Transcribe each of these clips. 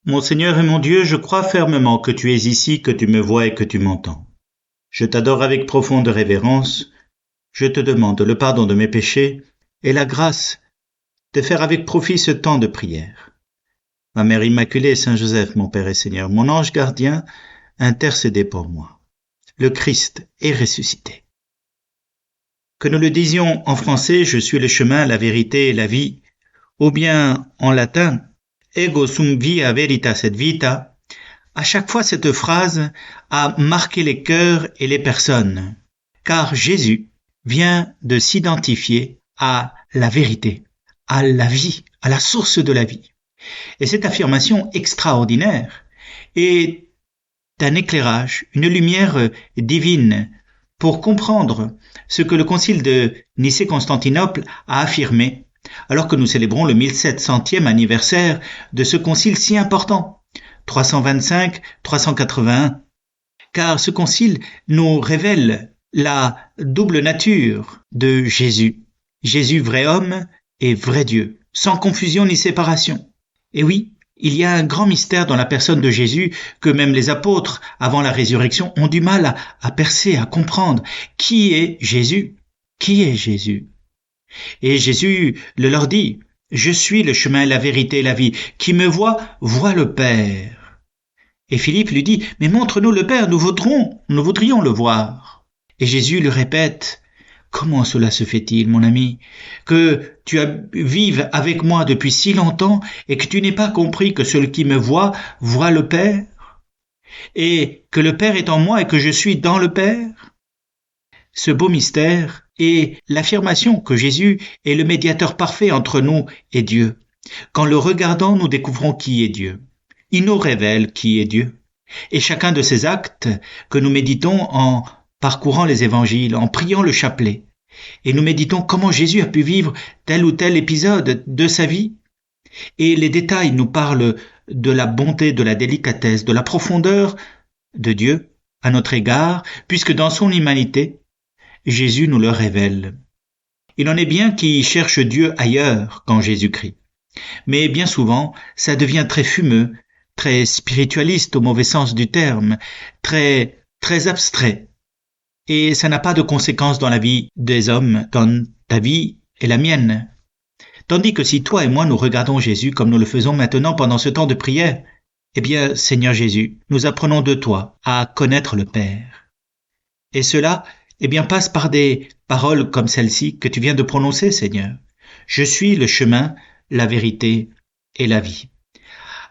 Mon Seigneur et mon Dieu, je crois fermement que tu es ici, que tu me vois et que tu m'entends. Je t'adore avec profonde révérence. Je te demande le pardon de mes péchés et la grâce de faire avec profit ce temps de prière. Ma Mère Immaculée et Saint Joseph, mon Père et Seigneur, mon ange gardien, intercédez pour moi. Le Christ est ressuscité. Que nous le disions en français, je suis le chemin, la vérité et la vie, ou bien en latin, ego sum via veritas et vita. À chaque fois, cette phrase a marqué les cœurs et les personnes, car Jésus vient de s'identifier à la vérité, à la vie, à la source de la vie. Et cette affirmation extraordinaire est un éclairage, une lumière divine pour comprendre ce que le concile de Nicée-Constantinople a affirmé, alors que nous célébrons le 1700e anniversaire de ce concile si important, 325-381, car ce concile nous révèle la double nature de Jésus. Jésus vrai homme et vrai Dieu, sans confusion ni séparation. Et oui, il y a un grand mystère dans la personne de Jésus que même les apôtres, avant la résurrection, ont du mal à percer, à comprendre. Qui est Jésus? Qui est Jésus? Et Jésus le leur dit, « Je suis le chemin, la vérité et la vie. Qui me voit, voit le Père. » Et Philippe lui dit, « Mais montre-nous le Père, nous voudrions le voir. » Et Jésus lui répète, « Comment cela se fait-il, mon ami, que tu vives avec moi depuis si longtemps et que tu n'aies pas compris que celui qui me voit, voit le Père, et que le Père est en moi et que je suis dans le Père ?» Ce beau mystère est l'affirmation que Jésus est le médiateur parfait entre nous et Dieu. Qu'en le regardant, nous découvrons qui est Dieu. Il nous révèle qui est Dieu. Et chacun de ces actes que nous méditons en parcourant les évangiles, en priant le chapelet, et nous méditons comment Jésus a pu vivre tel ou tel épisode de sa vie, et les détails nous parlent de la bonté, de la délicatesse, de la profondeur de Dieu à notre égard, puisque dans son humanité, Jésus nous le révèle. Il en est bien qui cherchent Dieu ailleurs qu'en Jésus-Christ. Mais bien souvent, ça devient très fumeux, très spiritualiste au mauvais sens du terme, très abstrait. Et ça n'a pas de conséquences dans la vie des hommes, dans ta vie et la mienne. Tandis que si toi et moi nous regardons Jésus comme nous le faisons maintenant pendant ce temps de prière, eh bien, Seigneur Jésus, nous apprenons de toi à connaître le Père. Et cela, eh bien, passe par des paroles comme celle-ci que tu viens de prononcer, Seigneur. Je suis le chemin, la vérité et la vie.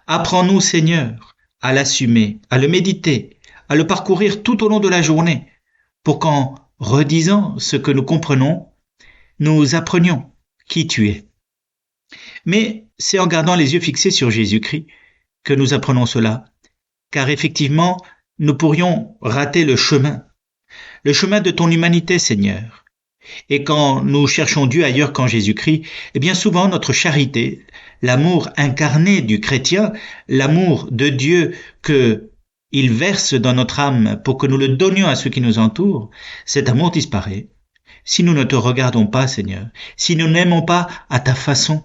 Apprends-nous, Seigneur, à l'assumer, à le méditer, à le parcourir tout au long de la journée, pour qu'en redisant ce que nous comprenons, nous apprenions qui tu es. Mais c'est en gardant les yeux fixés sur Jésus-Christ que nous apprenons cela, car effectivement, nous pourrions rater le chemin de ton humanité, Seigneur. Et quand nous cherchons Dieu ailleurs qu'en Jésus-Christ, eh bien souvent notre charité, l'amour incarné du chrétien, l'amour de Dieu que il verse dans notre âme pour que nous le donnions à ceux qui nous entourent, cet amour disparaît. Si nous ne te regardons pas, Seigneur, si nous n'aimons pas à ta façon,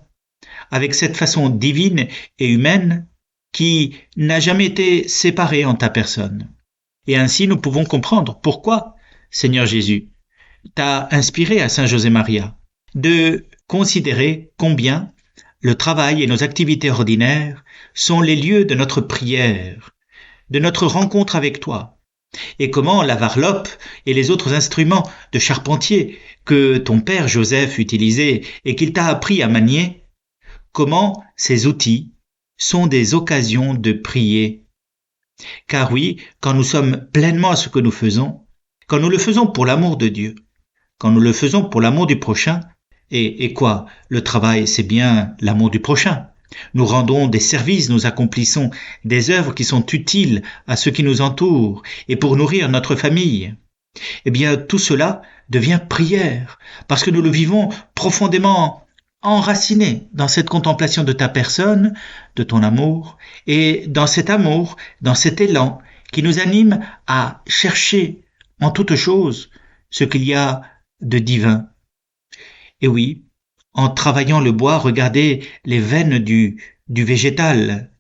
avec cette façon divine et humaine qui n'a jamais été séparée en ta personne. Et ainsi nous pouvons comprendre pourquoi, Seigneur Jésus, t'as inspiré à Saint José-Maria de considérer combien le travail et nos activités ordinaires sont les lieux de notre prière, de notre rencontre avec toi, et comment la varlope et les autres instruments de charpentier que ton père Joseph utilisait et qu'il t'a appris à manier, comment ces outils sont des occasions de prier. Car oui, quand nous sommes pleinement à ce que nous faisons, quand nous le faisons pour l'amour de Dieu, quand nous le faisons pour l'amour du prochain, et quoi, le travail c'est bien l'amour du prochain. Nous rendons des services, nous accomplissons des œuvres qui sont utiles à ceux qui nous entourent et pour nourrir notre famille. Eh bien, tout cela devient prière, parce que nous le vivons profondément enraciné dans cette contemplation de ta personne, de ton amour, et dans cet amour, dans cet élan qui nous anime à chercher en toute chose ce qu'il y a de divin. Et oui, en travaillant le bois, regardez les veines du végétal.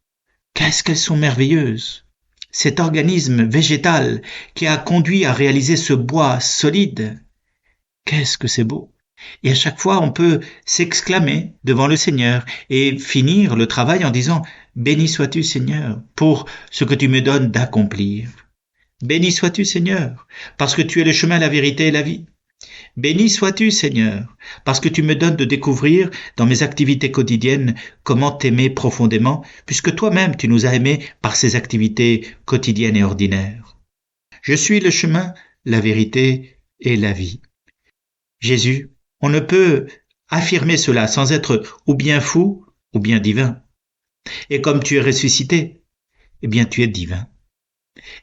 Qu'est-ce qu'elles sont merveilleuses! Cet organisme végétal qui a conduit à réaliser ce bois solide, qu'est-ce que c'est beau! Et à chaque fois, on peut s'exclamer devant le Seigneur et finir le travail en disant « Béni sois-tu Seigneur pour ce que tu me donnes d'accomplir. Béni sois-tu Seigneur parce que tu es le chemin, la vérité et la vie. Béni sois-tu Seigneur parce que tu me donnes de découvrir dans mes activités quotidiennes comment t'aimer profondément puisque toi-même tu nous as aimés par ces activités quotidiennes et ordinaires. Je suis le chemin, la vérité et la vie. » Jésus, on ne peut affirmer cela sans être ou bien fou ou bien divin. Et comme tu es ressuscité, eh bien tu es divin.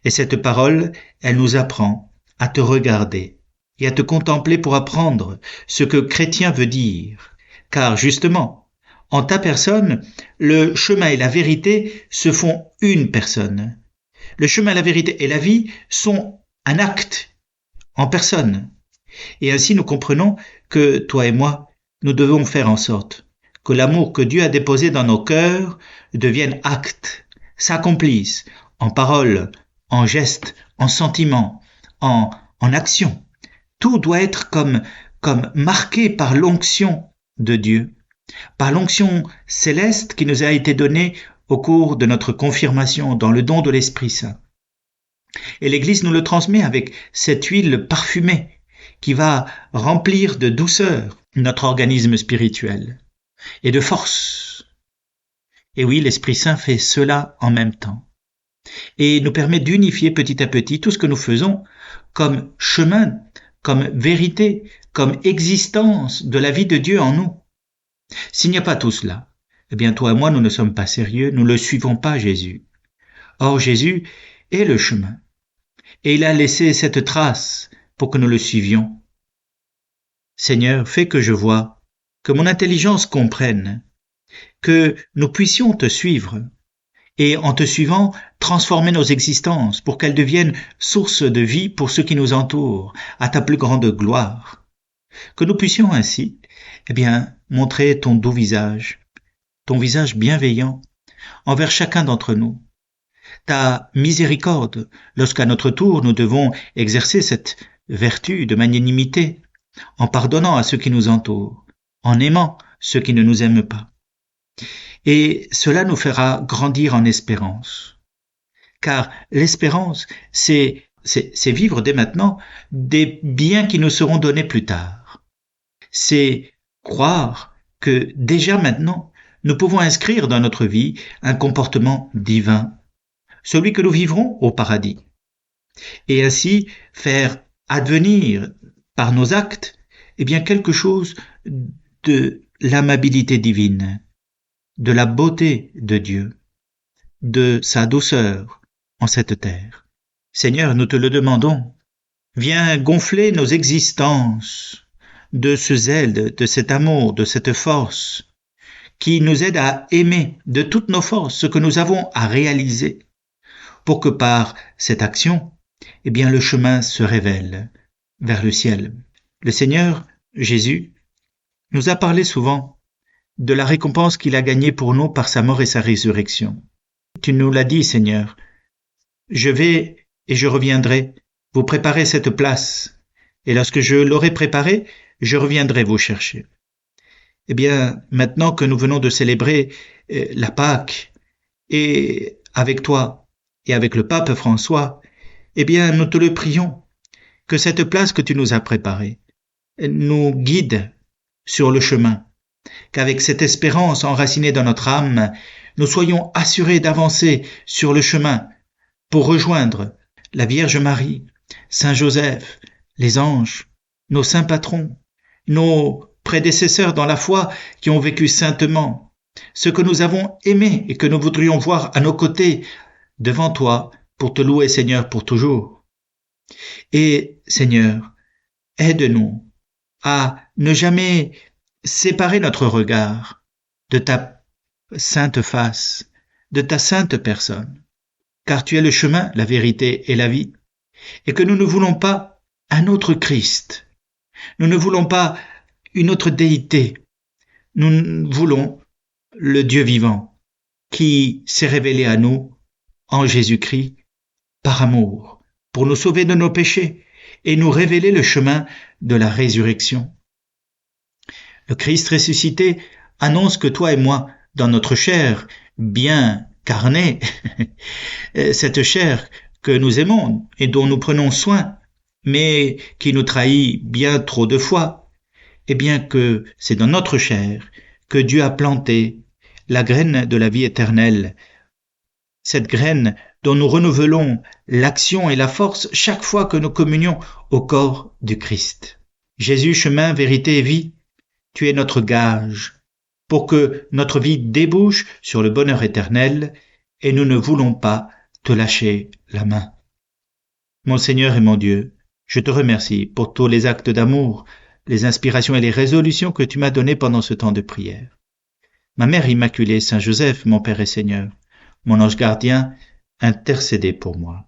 Et cette parole, elle nous apprend à te regarder et à te contempler pour apprendre ce que chrétien veut dire. Car justement, en ta personne, le chemin et la vérité se font une personne. Le chemin, la vérité et la vie sont un acte en personne. Et ainsi nous comprenons que toi et moi, nous devons faire en sorte que l'amour que Dieu a déposé dans nos cœurs devienne acte, s'accomplisse en parole, en geste, en sentiment, en action. Tout doit être comme marqué par l'onction de Dieu, par l'onction céleste qui nous a été donnée au cours de notre confirmation dans le don de l'Esprit Saint. Et l'Église nous le transmet avec cette huile parfumée qui va remplir de douceur notre organisme spirituel et de force. Et oui, l'Esprit Saint fait cela en même temps et nous permet d'unifier petit à petit tout ce que nous faisons comme chemin, comme vérité, comme existence de la vie de Dieu en nous. S'il n'y a pas tout cela, eh bien toi et moi, nous ne sommes pas sérieux, nous ne le suivons pas Jésus. Or, Jésus est le chemin et il a laissé cette trace pour que nous le suivions. Seigneur, fais que je voie, que mon intelligence comprenne, que nous puissions te suivre et en te suivant, transformer nos existences pour qu'elles deviennent source de vie pour ceux qui nous entourent, à ta plus grande gloire. Que nous puissions ainsi, montrer ton doux visage, ton visage bienveillant envers chacun d'entre nous. Ta miséricorde, lorsqu'à notre tour nous devons exercer cette vertu de magnanimité, en pardonnant à ceux qui nous entourent, en aimant ceux qui ne nous aiment pas. Et cela nous fera grandir en espérance. Car l'espérance, c'est vivre dès maintenant des biens qui nous seront donnés plus tard. C'est croire que déjà maintenant, nous pouvons inscrire dans notre vie un comportement divin, celui que nous vivrons au paradis. Et ainsi faire advenir par nos actes, quelque chose de l'amabilité divine, de la beauté de Dieu, de sa douceur en cette terre. Seigneur, nous te le demandons, viens gonfler nos existences de ce zèle, de cet amour, de cette force qui nous aide à aimer de toutes nos forces ce que nous avons à réaliser pour que par cette action, le chemin se révèle vers le ciel. Le Seigneur, Jésus, nous a parlé souvent de la récompense qu'il a gagnée pour nous par sa mort et sa résurrection. Tu nous l'as dit, Seigneur, je vais et je reviendrai vous préparer cette place, et lorsque je l'aurai préparée, je reviendrai vous chercher. Maintenant que nous venons de célébrer la Pâque, et avec toi et avec le pape François, nous te le prions, que cette place que tu nous as préparée nous guide sur le chemin, qu'avec cette espérance enracinée dans notre âme, nous soyons assurés d'avancer sur le chemin pour rejoindre la Vierge Marie, Saint Joseph, les anges, nos saints patrons, nos prédécesseurs dans la foi qui ont vécu saintement, ceux que nous avons aimés et que nous voudrions voir à nos côtés devant toi pour te louer, Seigneur, pour toujours. Et, Seigneur, aide-nous à ne jamais séparer notre regard de ta sainte face, de ta sainte personne, car tu es le chemin, la vérité et la vie, et que nous ne voulons pas un autre Christ, nous ne voulons pas une autre déité, nous voulons le Dieu vivant, qui s'est révélé à nous en Jésus-Christ par amour, pour nous sauver de nos péchés et nous révéler le chemin de la résurrection. Le Christ ressuscité annonce que toi et moi, dans notre chair bien carnée, cette chair que nous aimons et dont nous prenons soin, mais qui nous trahit bien trop de fois, eh bien que c'est dans notre chair que Dieu a planté la graine de la vie éternelle, cette graine dont nous renouvelons l'action et la force chaque fois que nous communions au corps du Christ. Jésus, chemin, vérité et vie, tu es notre gage pour que notre vie débouche sur le bonheur éternel et nous ne voulons pas te lâcher la main. Mon Seigneur et mon Dieu, je te remercie pour tous les actes d'amour, les inspirations et les résolutions que tu m'as données pendant ce temps de prière. Ma Mère Immaculée, Saint Joseph, mon Père et Seigneur, mon ange gardien, intercédez pour moi.